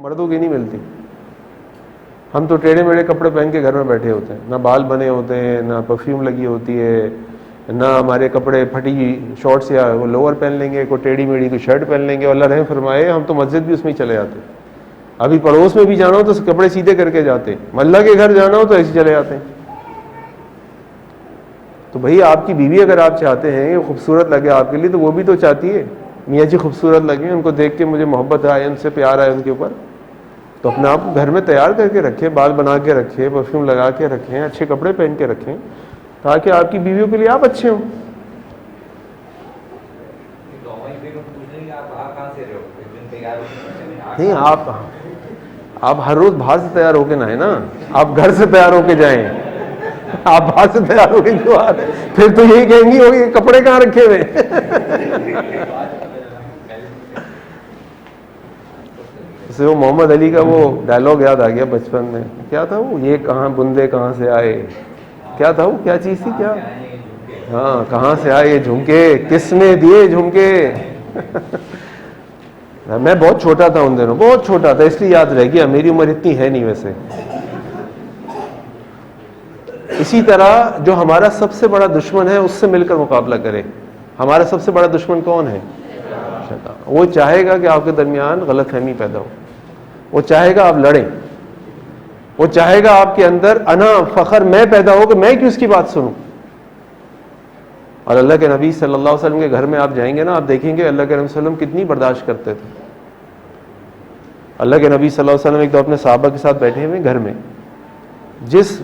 مردوں کی نہیں ملتی. ہم تو ٹیڑھے میڑھے کپڑے پہن کے گھر میں بیٹھے ہوتے ہیں, نہ بال بنے ہوتے ہیں, نہ پرفیوم لگی ہوتی ہے, نہ ہمارے کپڑے پھٹی شارٹس یا وہ لوور پہن لیں گے, کوئی ٹیڑھی میڑھی کوئی شرٹ پہن لیں گے. اللہ رحم فرمائے ہم تو مسجد بھی اس میں ہی چلے جاتے ہیں. ابھی پڑوس میں بھی جانا ہو تو کپڑے سیدھے کر کے جاتے ہیں, ملہ کے گھر جانا ہو تو ایسے چلے جاتے ہیں. تو بھائی آپ کی بیوی اگر آپ چاہتے ہیں کہ خوبصورت لگے آپ کے لیے, تو وہ بھی تو چاہتی ہے میاں جی خوبصورت لگے, ان کو دیکھ کے مجھے محبت آئے, ان سے پیار آئے ان کے اوپر. تو اپنے آپ کو گھر میں تیار کر کے رکھیں, بال بنا کے رکھیں, پرفیوم لگا کے رکھیں, اچھے کپڑے پہن کے رکھیں, تاکہ آپ کی بیویوں کے لیے آپ اچھے ہوں. نہیں, آپ ہر روز باہر سے تیار ہو کے نہ آئے نا, آپ گھر سے تیار ہو کے جائیں. آپ باہر سے تیار ہو کے کیوں آ رہے ہیں؟ پھر تو یہی کہیں گی ہوگی کپڑے کہاں رکھے ہوئے. اسے وہ محمد علی کا وہ ڈائلاگ یاد آ گیا بچپن میں. کیا تھا وہ, یہ کہاں بندے کہاں سے آئے, کیا تھا وہ, کیا چیز تھی, کیا, ہاں, کہاں سے آئے یہ جھمکے, کس نے دیے جھمکے. میں بہت چھوٹا تھا ان دنوں, بہت چھوٹا تھا, اس لیے یاد رہ گیا. میری عمر اتنی ہے نہیں ویسے. اسی طرح جو ہمارا سب سے بڑا دشمن ہے اس سے مل کر مقابلہ کرے. ہمارا سب سے بڑا دشمن کون ہے؟ شیطان. وہ چاہے گا کہ آپ کے درمیان غلط فہمی پیدا ہو, وہ چاہے گا آپ لڑیں, وہ چاہے گا آپ کے اندر انا فخر میں پیدا ہو کہ میں کیوں اس کی بات سنوں. اور اللہ کے نبی صلی اللہ علیہ وسلم کے گھر میں آپ جائیں گے نا, آپ دیکھیں گے اللہ کے نبی صلی اللہ علیہ وسلم کتنی برداشت کرتے تھے. اللہ کے نبی صلی اللہ علیہ وسلم ایک دو اپنے صحابہ کے ساتھ بیٹھے ہوئے گھر میں, جس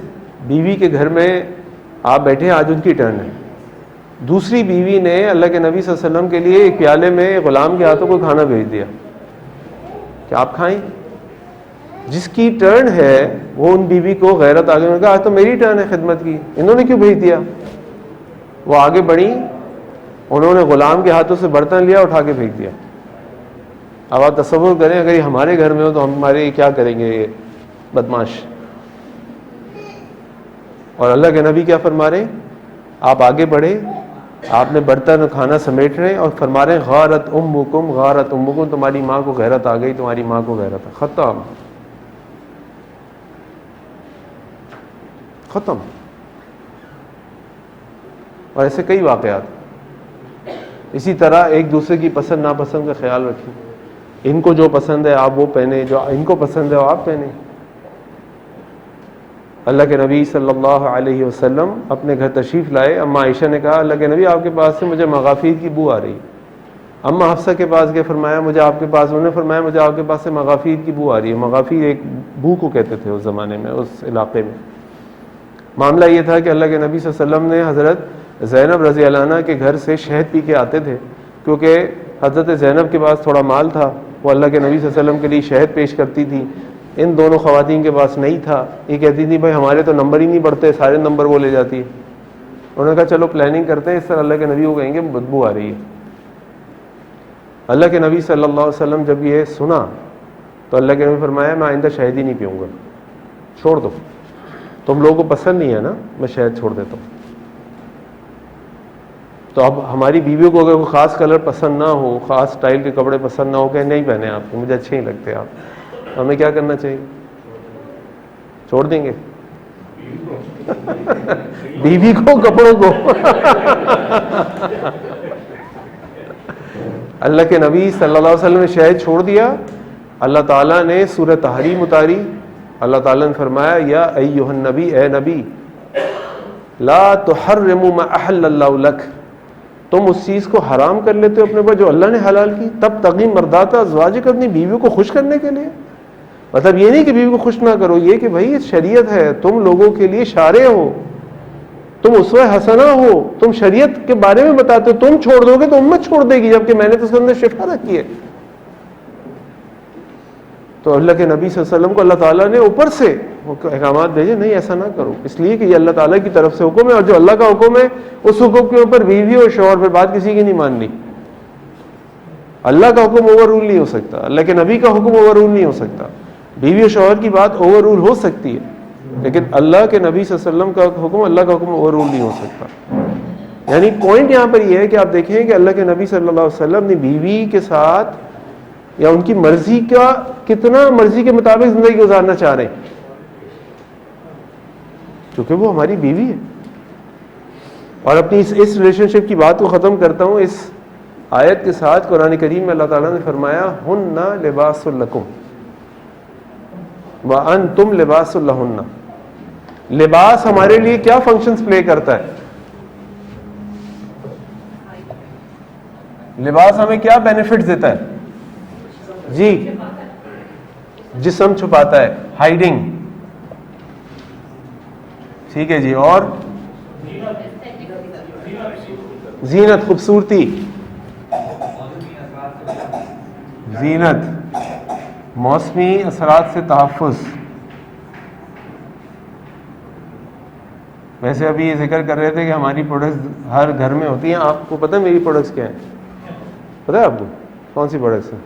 بیوی کے گھر میں آپ بیٹھے ہیں آج ان کی ٹرن ہے. دوسری بیوی نے اللہ کے نبی صلی اللہ علیہ وسلم کے لیے ایک پیالے میں غلام کے ہاتھوں کو کھانا بھیج دیا کہ آپ کھائیں. جس کی ٹرن ہے وہ ان بیوی کو غیرت آگے میں کہا آج تو میری ٹرن ہے خدمت کی, انہوں نے کیوں بھیج دیا. وہ آگے بڑھی, انہوں نے غلام کے ہاتھوں سے برتن لیا, اٹھا کے پھینک دیا. اب آپ تصور کریں اگر یہ ہمارے گھر میں ہو تو ہم ہمارے کیا کریں گے یہ بدماش. اور اللہ کے نبی کیا فرما رہے ہیں, آپ آگے بڑھے, آپ نے برتن کھانا سمیٹ رہے اور فرما رہے ہیں غارت امکم, غارت امکم, تمہاری ماں کو غیرت آ گئی, تمہاری ماں کو غیرت, ختم ختم. اور ایسے کئی واقعات. اسی طرح ایک دوسرے کی پسند ناپسند کا خیال رکھیں. ان کو جو پسند ہے آپ وہ پہنیں, جو ان کو پسند ہے وہ آپ پہنیں. اللہ کے نبی صلی اللہ علیہ وسلم اپنے گھر تشریف لائے. اما عائشہ نے کہا اللہ کے نبی آپ کے پاس سے مجھے مغافیر کی بو آ رہی ہے. اما حفصہ کے پاس گئے, فرمایا مجھے آپ کے پاس, انہوں نے فرمایا مجھے آپ کے پاس سے مغافیر کی بو آ رہی ہے. مغافیر ایک بو کو کہتے تھے اس زمانے میں, اس علاقے میں. معاملہ یہ تھا کہ اللہ کے نبی صلی اللہ علیہ وسلم نے حضرت زینب رضی اللہ عنہ کے گھر سے شہد پی کے آتے تھے, کیونکہ حضرت زینب کے پاس تھوڑا مال تھا, وہ اللہ کے نبی صلی اللہ علیہ وسلم کے لیے شہد پیش کرتی تھی. ان دونوں خواتین کے پاس نہیں تھا. یہ کہتی تھی بھائی ہمارے تو نمبر ہی نہیں بڑھتے, سارے نمبر وہ لے جاتی ہے. انہوں نے کہا چلو پلاننگ کرتے ہیں, اس طرح اللہ کے نبی کو کہیں گے بدبو آ رہی ہے. اللہ کے نبی صلی اللہ علیہ وسلم جب یہ سنا تو اللہ کے نبی فرمایا میں آئندہ شہد ہی نہیں پیوں گا, چھوڑ دو, تم لوگوں کو پسند نہیں ہے نا, میں شہد چھوڑ دیتا ہوں. تو اب ہماری بیویوں کو اگر کوئی خاص کلر پسند نہ ہو, خاص سٹائل کے کپڑے پسند نہ ہو, کہ نہیں پہنے آپ کو, مجھے اچھے نہیں لگتے آپ, ہمیں کیا کرنا چاہیے؟ چھوڑ دیں گے بیوی کو, کپڑوں کو. اللہ کے نبی صلی اللہ علیہ وسلم نے شہد چھوڑ دیا. اللہ تعالیٰ نے سورہ تحریم اتاری. اللہ تعالیٰ نے فرمایا یا ایھا النبی, اے نبی, لا تحرموا ما احل اللہ لک, تم اس چیز کو حرام کر لیتے ہو اپنے پر جو اللہ نے حلال کی. تب تغی مردات ازواجک, اپنی بیویوں کو خوش کرنے کے لیے. مطلب یہ نہیں کہ بیوی کو خوش نہ کرو, یہ کہ بھائی شریعت ہے, تم لوگوں کے لیے شارع ہو, تم اسوہ حسنہ ہو, تم شریعت کے بارے میں بتاتے ہو. تم چھوڑ دو گے تو امت چھوڑ دے گی, جبکہ میں نے تو اس کے اندر شفا رکھی ہے. تو اللہ کے نبی صلی اللہ علیہ وسلم کو اللہ تعالیٰ نے اوپر سے احکامات بھیجے, نہیں ایسا نہ کرو, اس لیے کہ یہ اللہ تعالیٰ کی طرف سے حکم ہے, اور جو اللہ کا حکم ہے اس حکم کے اوپر بیوی اور شوہر پہ بات کسی کی نہیں ماننی. اللہ کا حکم اوور رول نہیں ہو سکتا, اللہ کے نبی کا حکم اوور رول نہیں ہو سکتا. بیوی اور شوہر کی بات اوور رول ہو سکتی ہے, لیکن اللہ کے نبی صلی اللہ علیہ وسلم کا حکم, اللہ کا حکم اوور رول نہیں ہو سکتا. یعنی پوائنٹ یہاں پر یہ ہے کہ آپ دیکھیں کہ اللہ کے نبی صلی اللہ علیہ وسلم نے بیوی کے ساتھ یا ان کی مرضی کا کتنا مرضی کے مطابق زندگی گزارنا چاہ رہے ہیں، کیونکہ وہ ہماری بیوی ہے. اور اپنی اس ریلیشن شپ کی بات کو ختم کرتا ہوں اس آیت کے ساتھ. قرآن کریم میں اللہ تعالیٰ نے فرمایا ہن لباس لکم وانتم لباس لہن. لباس ہمارے لیے کیا فنکشنز پلے کرتا ہے؟ لباس ہمیں کیا بینیفٹس دیتا ہے؟ جی، جسم چھپاتا ہے، ہائیڈنگ، ٹھیک ہے جی. اور زینت، خوبصورتی، زینت، موسمی اثرات سے تحفظ. ویسے ابھی یہ ذکر کر رہے تھے کہ ہماری پروڈکٹس ہر گھر میں ہوتی ہیں. آپ کو پتہ ہے میری پروڈکٹس کیا ہیں؟ پتہ ہے آپ کو کون سی پروڈکٹس ہیں؟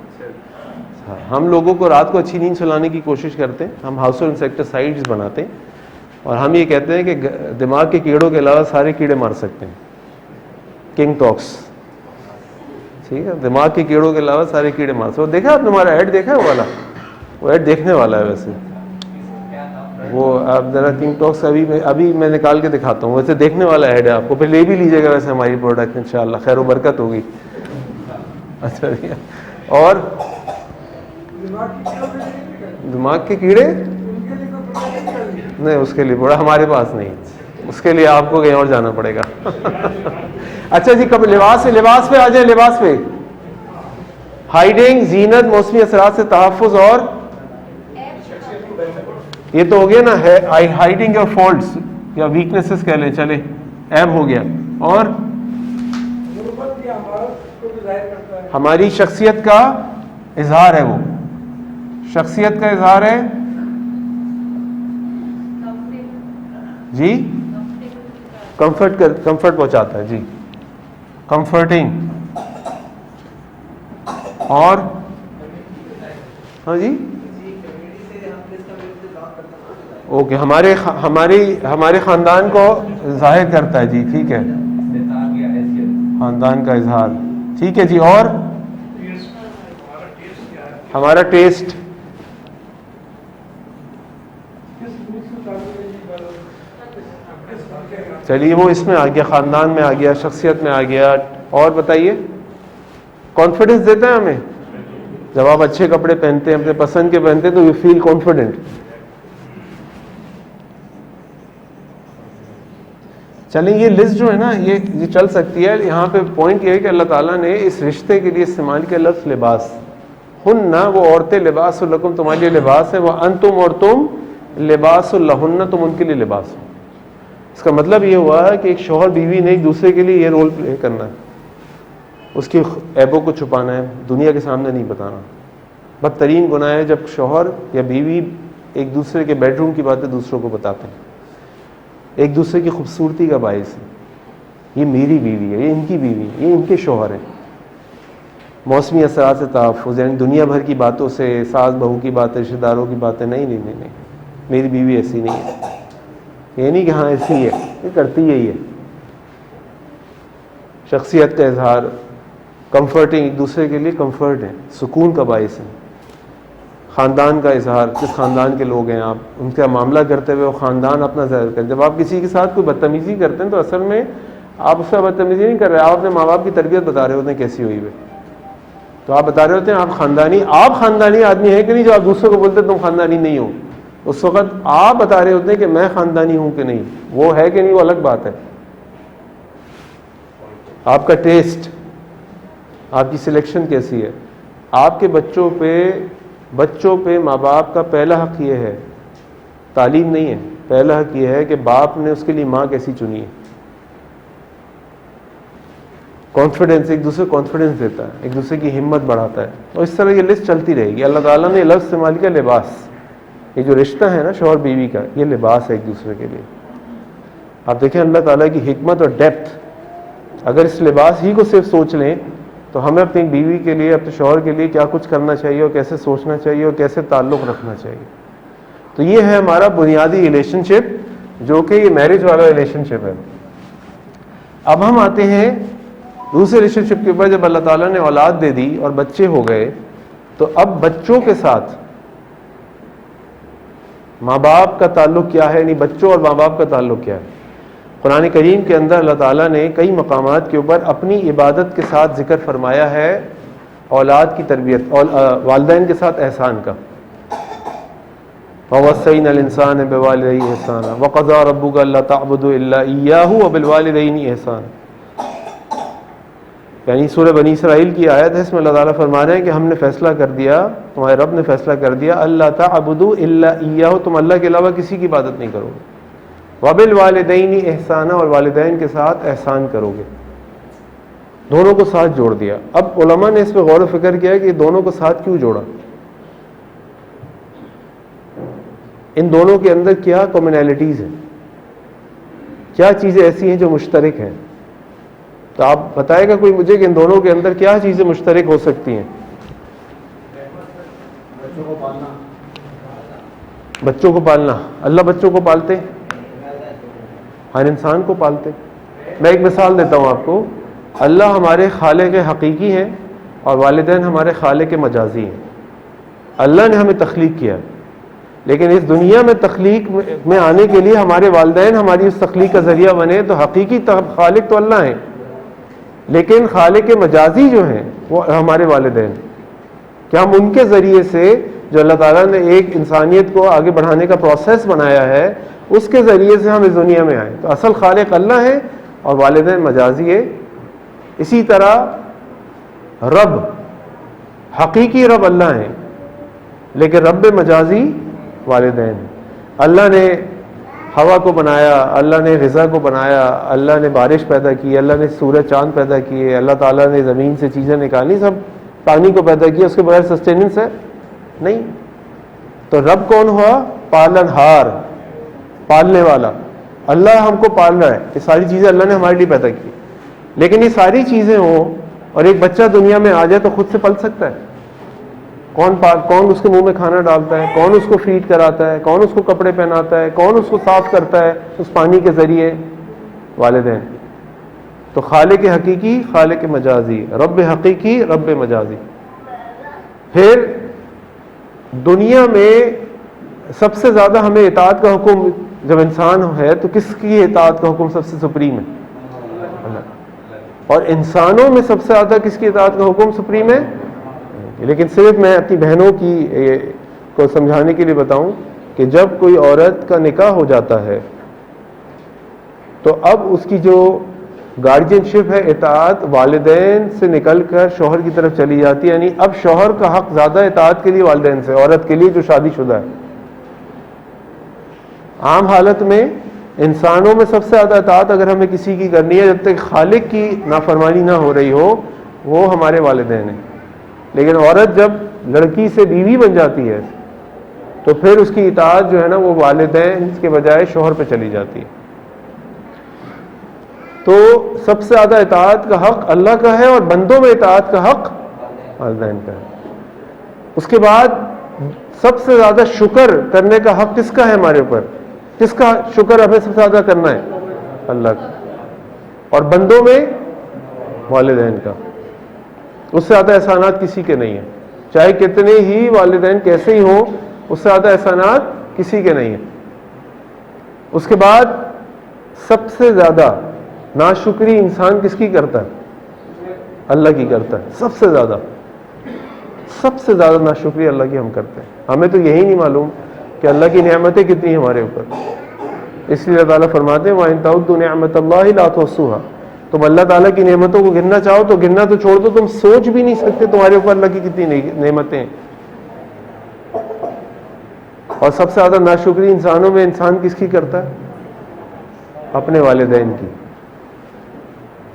ہم لوگوں کو رات کو اچھی نیند سلانے کی کوشش کرتے ہیں. ہم ہاؤس ہولڈ انسیکٹیسائڈز بناتے ہیں اور ہم یہ کہتے ہیں کہ دماغ کے کیڑوں کے علاوہ سارے کیڑے مار سکتے ہیں. کنگ ٹاکس، ٹھیک ہے، دماغ کے کیڑوں کے علاوہ سارے کیڑے مار سکتے. دیکھا آپ نے ہمارا ایڈ دیکھا ہے والا؟ وہ ایڈ دیکھنے والا ہے. ویسے وہ آپ ذرا کنگ ٹاکس ابھی میں نکال کے دکھاتا ہوں. ویسے دیکھنے والا ایڈ ہے، آپ کو پھر لے بھی لیجیے گا ویسے ہماری پروڈکٹ انشاءاللہ، خیر و برکت ہوگی. اچھا جی. اور دماغ کے کیڑے نہیں، اس کے لیے بڑا ہمارے پاس نہیں، اس کے لیے آپ کو کہیں اور جانا پڑے گا. اچھا جی، کب لباس پہ آ جائیں. لباس پہ ہائیڈنگ، زینت، موسمی اثرات سے تحفظ. اور یہ تو ہو گیا نا، ہائیڈنگ اور فالٹس یا ویکنیسز کہہ لیں، چلے عیب ہو گیا. اور ہماری شخصیت کا اظہار ہے، وہ شخصیت کا اظہار ہے جی، کمفرٹ پہنچاتا ہے جی، کمفرٹنگ. اور ہاں جی اوکے، ہمارے خاندان کو ظاہر کرتا ہے جی، ٹھیک ہے، خاندان کا اظہار، ٹھیک ہے جی. اور ہمارا ٹیسٹ، چلیے وہ اس میں آ گیا، خاندان میں آ گیا، شخصیت میں آ گیا. اور بتائیے، کانفیڈنس دیتا ہے ہمیں. جب آپ اچھے کپڑے پہنتے ہیں، اپنے پسند کے پہنتے ہیں، تو یو فیل کانفیڈنٹ. چلیں یہ لسٹ جو ہے نا یہ چل سکتی ہے. یہاں پہ پوائنٹ یہ ہے کہ اللہ تعالیٰ نے اس رشتے کے لیے استعمال کیا لفظ لباس. ہن، وہ عورتیں، لباس لکم، تمہارے لیے لباس ہے. وانتم، اور تم، لباس لہن، تم ان کے لیے لباس ہو. اس کا مطلب یہ ہوا ہے کہ ایک شوہر بیوی نے ایک دوسرے کے لیے یہ رول پلے کرنا ہے، اس کی عیبوں کو چھپانا ہے، دنیا کے سامنے نہیں بتانا. بدترین گناہ ہے جب شوہر یا بیوی ایک دوسرے کے بیڈ روم کی باتیں دوسروں کو بتاتے ہیں، ایک دوسرے کی خوبصورتی کا باعث ہے. یہ میری بیوی ہے، یہ ان کی بیوی ہے، یہ ان کے شوہر ہیں. موسمی اثرات سے تحفظ، یعنی دنیا بھر کی باتوں سے، ساس بہو کی باتیں، رشتہ داروں کی باتیں، نہیں، میری بیوی ایسی نہیں ہے. یہ نہیں کہ ہاں ایسی ہے، یہ کرتی یہی ہے. شخصیت کا اظہار، کمفرٹنگ، ایک دوسرے کے لیے کمفرٹ ہے، سکون کا باعث ہے. خاندان کا اظہار، کس خاندان کے لوگ ہیں آپ، ان کا معاملہ کرتے ہوئے وہ خاندان اپنا ظاہر کریں. جب آپ کسی کے ساتھ کوئی بدتمیزی کرتے ہیں تو اصل میں آپ اس سے بدتمیزی نہیں کر رہے، آپ اپنے ماں باپ کی تربیت بتا رہے ہوتے ہیں کیسی ہوئی ہوئی. تو آپ بتا رہے ہوتے ہیں آپ خاندانی آدمی ہے کہ نہیں، جو آپ دوسروں کو بولتے ہیں تم خاندانی نہیں ہو. اس وقت آپ بتا رہے ہوتے ہیں کہ میں خاندانی ہوں کہ نہیں. وہ ہے کہ نہیں وہ الگ بات ہے. آپ کا ٹیسٹ، آپ کی سلیکشن کیسی ہے. آپ کے بچوں پہ ماں باپ کا پہلا حق یہ ہے، تعلیم نہیں ہے، پہلا حق یہ ہے کہ باپ نے اس کے لیے ماں کیسی چنی ہے. کانفیڈنس، ایک دوسرے کو کانفیڈنس دیتا ہے، ایک دوسرے کی ہمت بڑھاتا ہے. اور اس طرح یہ لسٹ چلتی رہے گی. اللہ تعالیٰ نے لفظ استعمال کیا لباس. یہ جو رشتہ ہے نا شوہر بیوی کا، یہ لباس ہے ایک دوسرے کے لیے. آپ دیکھیں اللہ تعالیٰ کی حکمت اور ڈیپتھ. اگر اس لباس ہی کو صرف سوچ لیں تو ہمیں اپنی بیوی کے لیے، اپنے شوہر کے لیے کیا کچھ کرنا چاہیے اور کیسے سوچنا چاہیے اور کیسے تعلق رکھنا چاہیے. تو یہ ہے ہمارا بنیادی ریلیشن شپ، جو کہ یہ میرج والا ریلیشن شپ ہے. اب ہم آتے ہیں دوسرے ریلیشن شپ کے اوپر. جب اللہ تعالیٰ نے اولاد دے دی اور بچے ہو گئے تو اب بچوں کے ساتھ ماں باپ کا تعلق کیا ہے، یعنی بچوں اور ماں باپ کا تعلق کیا ہے؟ قرآن کریم کے اندر اللہ تعالیٰ نے کئی مقامات کے اوپر اپنی عبادت کے ساتھ ذکر فرمایا ہے اولاد کی تربیت اور والدین کے ساتھ احسان کا. وَوَصَّيْنَا الْإِنسَانَ بِوَالِدَيْهِ إِحْسَانًا وَقَضَىٰ رَبُّكَ أَلَّا تَعْبُدُوا إِلَّا إِيَّاهُ وَبِالْوَالِدَيْنِ إِحْسَانًا. یعنی سورہ بنی اسرائیل کی آیت ہے، اس میں اللہ تعالیٰ فرما رہے ہیں کہ ہم نے فیصلہ کر دیا، تمہارے رب نے فیصلہ کر دیا، اللہ تعبدوا الا ایاہ، تم اللہ کے علاوہ کسی کی عبادت نہیں کرو گے. وبالوالدین احسانا، اور والدین کے ساتھ احسان کرو گے. دونوں کو ساتھ جوڑ دیا. اب علماء نے اس پہ غور و فکر کیا کہ دونوں کو ساتھ کیوں جوڑا، ان دونوں کے اندر کیا کامنالٹیز ہیں، کیا چیزیں ایسی ہیں جو مشترک ہیں. تو آپ بتائے گا کوئی مجھے کہ ان دونوں کے اندر کیا چیزیں مشترک ہو سکتی ہیں؟ بچوں کو پالنا. اللہ بچوں کو پالتے، ہر انسان کو پالتے. میں ایک مثال دیتا ہوں آپ کو. اللہ ہمارے خالق حقیقی ہیں اور والدین ہمارے خالق مجازی ہیں. اللہ نے ہمیں تخلیق کیا، لیکن اس دنیا میں تخلیق میں آنے کے لیے ہمارے والدین ہماری اس تخلیق کا ذریعہ بنے. تو حقیقی خالق تو اللہ ہیں، لیکن خالق مجازی جو ہیں وہ ہمارے والدین. کہ ہم ان کے ذریعے سے، جو اللہ تعالیٰ نے ایک انسانیت کو آگے بڑھانے کا پروسیس بنایا ہے، اس کے ذریعے سے ہم اس دنیا میں آئے. تو اصل خالق اللہ ہے اور والدین مجازی ہے. اسی طرح رب، حقیقی رب اللہ ہیں، لیکن رب مجازی والدین. اللہ نے ہوا کو بنایا، اللہ نے غذا کو بنایا، اللہ نے بارش پیدا کی، اللہ نے سورج چاند پیدا کیے، اللہ تعالیٰ نے زمین سے چیزیں نکالی، سب پانی کو پیدا کیا. اس کے بغیر سسٹیننس ہے نہیں. تو رب کون ہوا؟ پالن ہار، پالنے والا. اللہ ہم کو پال رہا ہے. یہ ساری چیزیں اللہ نے ہمارے لیے پیدا کی. لیکن یہ ساری چیزیں ہوں اور ایک بچہ دنیا میں آ جائے تو خود سے پل سکتا ہے؟ کون اس کے منہ میں کھانا ڈالتا ہے؟ کون اس کو فیڈ کراتا ہے؟ کون اس کو کپڑے پہناتا ہے؟ کون اس کو صاف کرتا ہے اس پانی کے ذریعے؟ والدین. تو خالق حقیقی، خالق مجازی، رب حقیقی، رب مجازی. پھر دنیا میں سب سے زیادہ ہمیں اطاعت کا حکم جب انسان ہے تو کس کی اطاعت کا حکم سب سے سپریم ہے؟ اللہ. اور انسانوں میں سب سے زیادہ کس کی اطاعت کا حکم سپریم ہے؟ لیکن صرف میں اپنی بہنوں کی کو سمجھانے کے لیے بتاؤں کہ جب کوئی عورت کا نکاح ہو جاتا ہے تو اب اس کی جو گارڈین شپ ہے، اطاعت والدین سے نکل کر شوہر کی طرف چلی جاتی ہے. یعنی اب شوہر کا حق زیادہ اطاعت کے لیے والدین سے، عورت کے لیے جو شادی شدہ ہے. عام حالت میں انسانوں میں سب سے زیادہ اطاعت اگر ہمیں کسی کی کرنی ہے جب تک خالق کی نافرمانی نہ ہو رہی ہو، وہ ہمارے والدین ہیں. لیکن عورت جب لڑکی سے بیوی بن جاتی ہے تو پھر اس کی اطاعت جو ہے نا وہ والدین کے بجائے شوہر پہ چلی جاتی ہے. تو سب سے زیادہ اطاعت کا حق اللہ کا ہے اور بندوں میں اطاعت کا حق والدین کا ہے. اس کے بعد سب سے زیادہ شکر کرنے کا حق کس کا ہے ہمارے اوپر؟ کس کا شکر ہمیں سب سے زیادہ کرنا ہے؟ اللہ کا. اور بندوں میں والدین کا. اس سے زیادہ احسانات کسی کے نہیں ہیں، چاہے کتنے ہی والدین کیسے ہی ہوں، اس سے زیادہ احسانات کسی کے نہیں ہیں. اس کے بعد سب سے زیادہ ناشکری انسان کس کی کرتا ہے؟ اللہ کی کرتا ہے. سب سے زیادہ ناشکری اللہ کی ہم کرتے ہیں. ہمیں تو یہی نہیں معلوم کہ اللہ کی نعمتیں کتنی ہیں ہمارے اوپر. اس لیے اللہ تعالیٰ فرماتے ہیں وَإِن تَعُدُّوا نِعْمَتَ اللَّهِ لَا تُحْصُوهَا. تم اللہ تعالیٰ کی نعمتوں کو گننا چاہو تو گننا تو چھوڑ دو، تم سوچ بھی نہیں سکتے تمہارے اوپر اللہ کی کتنی نعمتیں ہیں. اور سب سے زیادہ ناشکری انسانوں میں انسان کس کی کرتا ہے؟ اپنے والدین کی.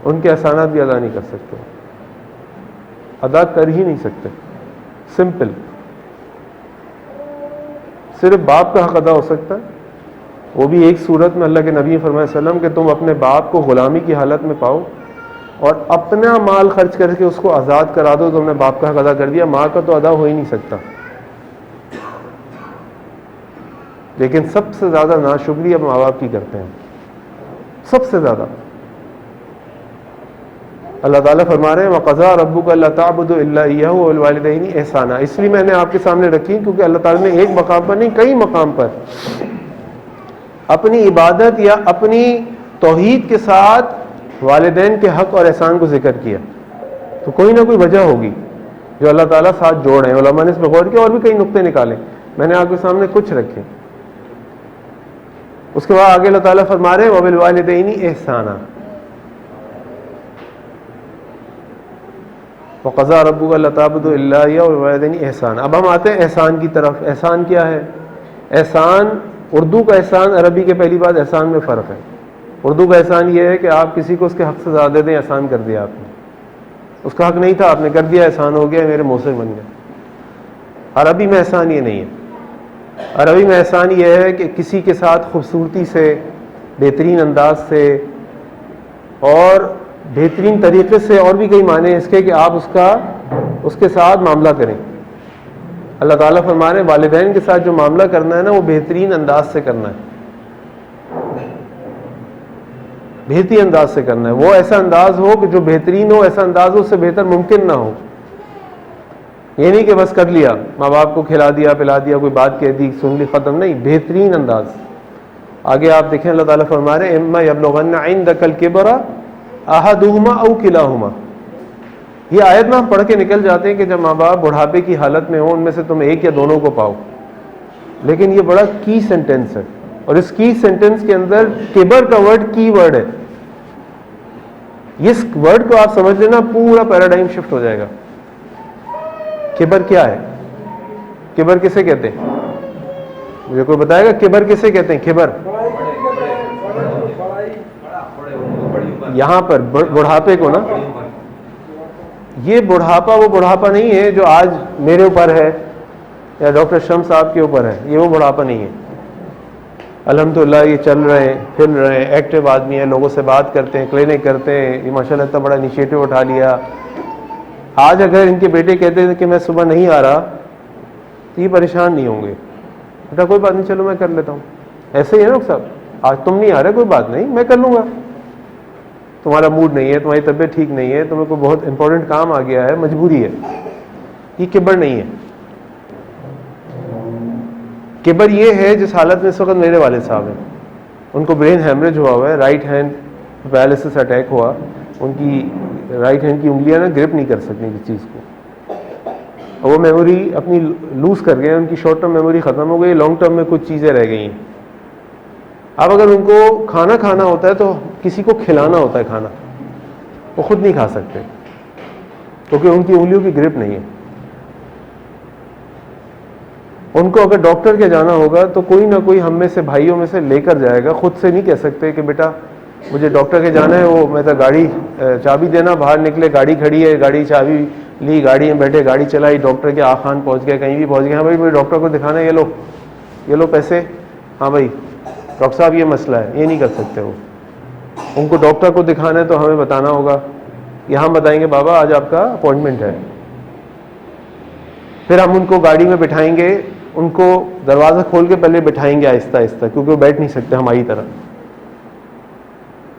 ان کے احسانات بھی ادا نہیں کر سکتے، ادا کر ہی نہیں سکتے. سمپل. صرف باپ کا حق ادا ہو سکتا ہے، وہ بھی ایک صورت میں اللہ کے نبی فرمائے وسلم کہ تم اپنے باپ کو غلامی کی حالت میں پاؤ اور اپنا مال خرچ کر کے اس کو آزاد کرا دو، تم نے باپ کا حق ادا کر دیا. ماں کا تو ادا ہو ہی نہیں سکتا. لیکن سب سے زیادہ ناشکری اب ماں باپ کی کرتے ہیں، سب سے زیادہ. اللہ تعالیٰ فرما رہے ہیں وَقَضَىٰ رَبُّكَ أَلَّا تَعْبُدُوا إِلَّا إِيَّاهُ وَبِالْوَالِدَيْنِ إِحْسَانًا، اس لیے میں نے آپ کے سامنے رکھی کیونکہ اللہ تعالیٰ نے ایک مقام پر نہیں کئی مقام پر اپنی عبادت یا اپنی توحید کے ساتھ والدین کے حق اور احسان کو ذکر کیا. تو کوئی نہ کوئی وجہ ہوگی جو اللہ تعالیٰ ساتھ جوڑ رہے ہیں. علماء نے اس پہ غور کیا اور بھی کئی نقطے نکالے، میں نے آپ کے سامنے کچھ رکھے. اس کے بعد آگے اللہ تعالیٰ فرما رہے ہیں وَبِالْوَالِدَيْنِ إِحْسَانًا وَقَضَىٰ رَبُّكَ أَلَّا تَعْبُدُوا إِلَّا إِيَّاهُ وَبِالْوَالِدَيْنِ إِحْسَانًا. اب ہم آتے ہیں احسان کی طرف. احسان کیا ہے؟ احسان، اردو کا احسان عربی کے پہلی بات احسان میں فرق ہے. اردو کا احسان یہ ہے کہ آپ کسی کو اس کے حق سے زیادہ دیں، احسان کر دیا آپ نے. اس کا حق نہیں تھا، آپ نے کر دیا، احسان ہو گیا، میرے منہ سے بن گیا. عربی میں احسان یہ نہیں ہے. عربی میں احسان یہ ہے کہ کسی کے ساتھ خوبصورتی سے، بہترین انداز سے اور بہترین طریقے سے، اور بھی کئی معنی ہیں اس کے کہ آپ اس کے ساتھ معاملہ کریں. اللہ تعالیٰ فرما رہے ہیں والدین کے ساتھ جو معاملہ کرنا ہے نا وہ بہترین انداز سے کرنا ہے، بہترین انداز سے کرنا ہے. وہ ایسا انداز ہو کہ جو بہترین ہو، ایسا انداز ہو اس سے بہتر ممکن نہ ہو. یہ نہیں کہ بس کر لیا، ماں باپ کو کھلا دیا پلا دیا، کوئی بات کہہ دی سن لی ختم، نہیں، بہترین انداز. آگے آپ دیکھیں اللہ تعالیٰ فرما رہے ہیں اما یبلغن عندک الکبر احدہما او کلاہما. یہ آیت میں ہم پڑھ کے نکل جاتے ہیں کہ جب ماں باپ بڑھاپے کی حالت میں ہوں ان میں سے تم ایک یا دونوں کو پاؤ، لیکن یہ بڑا کی سینٹینس ہے اور اس کی سینٹینس کے اندر کبر کا ورڈ کی ورڈ ہے. اس ورڈ کو آپ سمجھ لینا پورا پیراڈائم شفٹ ہو جائے گا. کبر کیا ہے؟ کبر کسے کہتے ہیں؟ مجھے کوئی بتائے گا کبر کسے کہتے ہیں؟ کبر یہاں پر بڑھاپے کو نا، یہ بڑھاپا وہ بڑھاپا نہیں ہے جو آج میرے اوپر ہے یا ڈاکٹر شمس صاحب کے اوپر ہے. یہ وہ بڑھاپا نہیں ہے. الحمدللہ یہ چل رہے ہیں، پھر رہے ہیں، ایکٹیو آدمی ہیں، لوگوں سے بات کرتے ہیں، کلینک کرتے ہیں. یہ ماشاءاللہ اتنا بڑا انیشیٹو اٹھا لیا. آج اگر ان کے بیٹے کہتے تھے کہ میں صبح نہیں آ رہا تو یہ پریشان نہیں ہوں گے. بیٹا کوئی بات نہیں، چلو میں کر لیتا ہوں. ایسے ہی ہے نا صاحب، آج تم نہیں آ رہے کوئی بات نہیں، میں کر لوں گا. تمہارا موڈ نہیں ہے، تمہاری طبیعت ٹھیک نہیں ہے، تمہیں کوئی بہت امپورٹنٹ کام آ گیا ہے، مجبوری ہے. یہ کبر نہیں ہے. کبر یہ ہے جس حالت میں اس وقت میرے والد صاحب ہیں، ان کو برین ہیمریج ہوا ہوا ہے، رائٹ ہینڈ پیرالسس اٹیک ہوا. ان کی رائٹ ہینڈ کی انگلیاں نا گرپ نہیں کر سکتی کسی چیز کو، اور وہ میموری اپنی لوز کر گئے. ان کی شارٹ ٹرم میموری ختم ہو گئی، لانگ ٹرم میں کچھ چیزیں رہ گئی ہیں. اب اگر ان کو کھانا کھانا ہوتا ہے تو کسی کو کھلانا ہوتا ہے کھانا، وہ خود نہیں کھا سکتے کیونکہ ان کی انگلیوں کی گرپ نہیں ہے. ان کو اگر ڈاکٹر کے جانا ہوگا تو کوئی نہ کوئی ہم میں سے بھائیوں میں سے لے کر جائے گا. خود سے نہیں کہہ سکتے کہ بیٹا مجھے ڈاکٹر کے جانا ہے، وہ میں تو گاڑی چابی دینا، باہر نکلے گاڑی کھڑی ہے، گاڑی چابی لی، گاڑی میں بیٹھے، گاڑی چلائی، ڈاکٹر کے آخان پہنچ گئے، کہیں بھی پہنچ گئے. ہاں بھائی مجھے ڈاکٹر کو دکھانا ہے، یہ لو پیسے، ہاں بھائی ڈاکٹر صاحب یہ مسئلہ ہے. یہ نہیں کر سکتے وہ. ان کو ڈاکٹر کو دکھانا ہے تو ہمیں بتانا ہوگا. یہاں بتائیں گے بابا آج آپ کا اپوائنٹمنٹ ہے. پھر ہم ان کو گاڑی میں بٹھائیں گے، ان کو دروازہ کھول کے پہلے بٹھائیں گے آہستہ آہستہ، کیونکہ وہ بیٹھ نہیں سکتے ہماری طرح.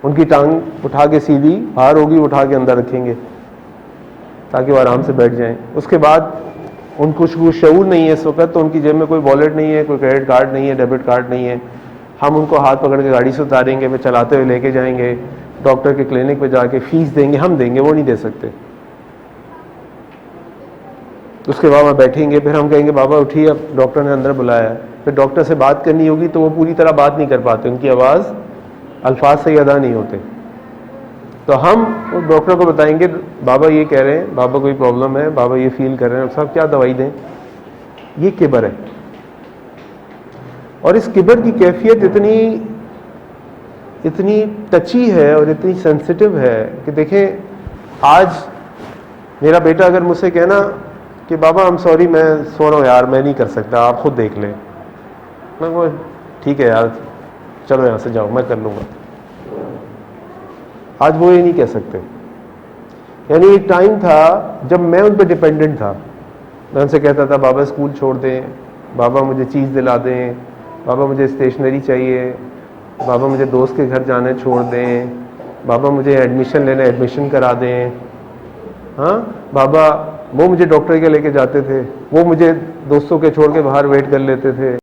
ان کی ٹانگ اٹھا کے سیدھی باہر ہوگی، اٹھا کے اندر رکھیں گے تاکہ وہ آرام سے بیٹھ جائیں. اس کے بعد ان کو شعور نہیں ہے اس وقت، تو ان کی جیب میں کوئی والیٹ نہیں ہے، کوئی کریڈٹ کارڈ نہیں ہے، ڈیبٹ کارڈ نہیں ہے. ہم ان کو ہاتھ پکڑ کے گاڑی سے اتاریں گے، پھر چلاتے ہوئے لے کے جائیں گے ڈاکٹر کے کلینک پہ، جا کے فیس دیں گے، ہم دیں گے، وہ نہیں دے سکتے. اس کے بعد وہ بیٹھیں گے، پھر ہم کہیں گے بابا اٹھیے، اب ڈاکٹر نے اندر بلایا ہے. پھر ڈاکٹر سے بات کرنی ہوگی تو وہ پوری طرح بات نہیں کر پاتے، ان کی آواز الفاظ سے ادا نہیں ہوتے. تو ہم ڈاکٹر کو بتائیں گے بابا یہ کہہ رہے ہیں، بابا کوئی پرابلم ہے، بابا یہ فیل کر رہے ہیں، صاحب کیا دوائی دیں. یہ کبر ہے. اور اس کبر کی کیفیت اتنی ٹچی ہے اور اتنی سینسٹیو ہے کہ دیکھیں آج میرا بیٹا اگر مجھ سے کہنا کہ بابا ہم سوری میں سو رہا ہوں یار، میں نہیں کر سکتا، آپ خود دیکھ لیں، میں وہ ٹھیک ہے یار چلو یہاں سے جاؤ میں کر لوں گا. آج وہ یہ نہیں کہہ سکتے. یعنی ایک ٹائم تھا جب میں ان پہ ڈپینڈنٹ تھا. میں ان سے کہتا تھا بابا اسکول چھوڑ دیں، بابا مجھے چیز دلا دیں، بابا مجھے اسٹیشنری چاہیے، بابا مجھے دوست کے گھر جانے چھوڑ دیں، بابا مجھے ایڈمیشن لینا ہے، ایڈمیشن کرا دیں. ہاں بابا وہ مجھے ڈاکٹر کے لے کے جاتے تھے، وہ مجھے دوستوں کے چھوڑ کے باہر ویٹ کر لیتے تھے.